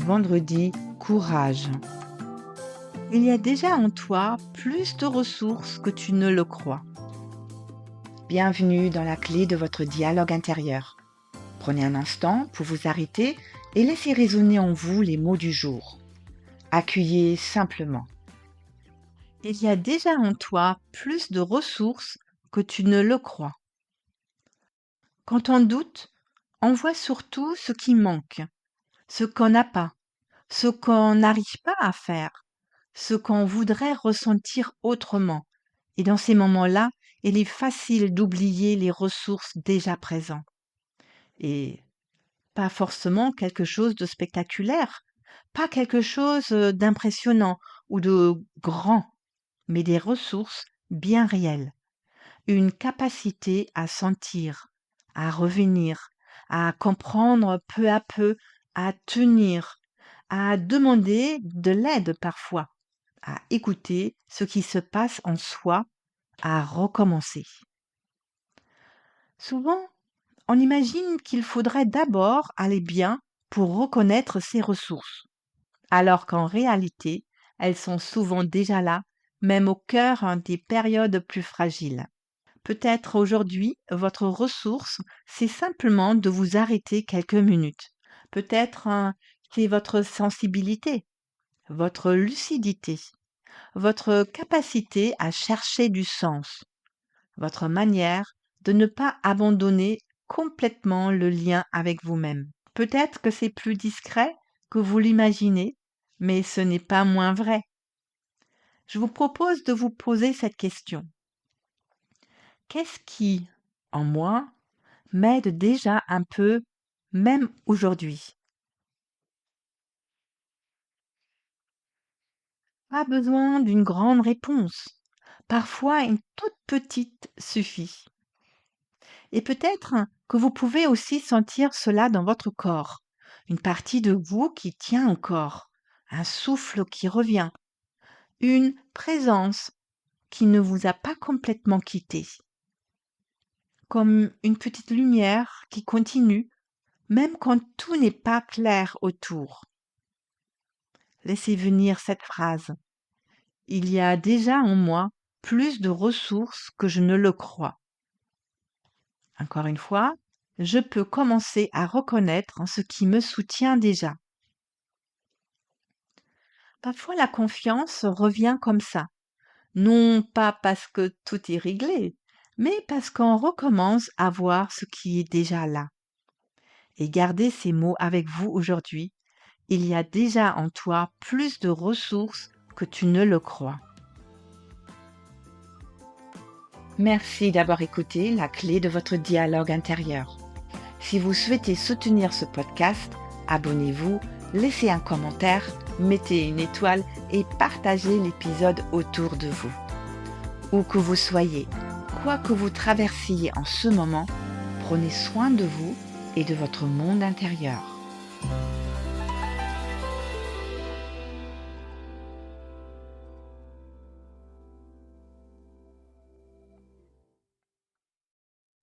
Vendredi, courage. Il y a déjà en toi plus de ressources que tu ne le crois. Bienvenue dans la clé de votre dialogue intérieur. Prenez un instant pour vous arrêter et laissez résonner en vous les mots du jour. Accueillez simplement. Il y a déjà en toi plus de ressources que tu ne le crois. Quand on doute, on voit surtout ce qui manque, ce qu'on n'a pas, ce qu'on n'arrive pas à faire, ce qu'on voudrait ressentir autrement. Et dans ces moments-là, il est facile d'oublier les ressources déjà présentes. Et pas forcément quelque chose de spectaculaire, pas quelque chose d'impressionnant ou de grand, mais des ressources bien réelles. Une capacité à sentir, à revenir, à comprendre peu à peu, à tenir, à demander de l'aide parfois, à écouter ce qui se passe en soi, à recommencer. Souvent, on imagine qu'il faudrait d'abord aller bien pour reconnaître ses ressources, alors qu'en réalité, elles sont souvent déjà là, même au cœur des périodes plus fragiles. Peut-être aujourd'hui, votre ressource, c'est simplement de vous arrêter quelques minutes. Peut-être c'est votre sensibilité, votre lucidité, votre capacité à chercher du sens, votre manière de ne pas abandonner complètement le lien avec vous-même. Peut-être que c'est plus discret que vous l'imaginez, mais ce n'est pas moins vrai. Je vous propose de vous poser cette question. Qu'est-ce qui, en moi, m'aide déjà un peu, même aujourd'hui? Pas besoin d'une grande réponse. Parfois, une toute petite suffit. Et peut-être que vous pouvez aussi sentir cela dans votre corps. Une partie de vous qui tient encore, un souffle qui revient, une présence qui ne vous a pas complètement quitté. Comme une petite lumière qui continue, même quand tout n'est pas clair autour. Laissez venir cette phrase. Il y a déjà en moi plus de ressources que je ne le crois. Encore une fois, je peux commencer à reconnaître ce qui me soutient déjà. Parfois, la confiance revient comme ça, non pas parce que tout est réglé, mais parce qu'on recommence à voir ce qui est déjà là. Et gardez ces mots avec vous aujourd'hui. Il y a déjà en toi plus de ressources que tu ne le crois. Merci d'avoir écouté la clé de votre dialogue intérieur. Si vous souhaitez soutenir ce podcast, abonnez-vous, laissez un commentaire, mettez une étoile et partagez l'épisode autour de vous. Où que vous soyez, quoi que vous traversiez en ce moment, prenez soin de vous et de votre monde intérieur.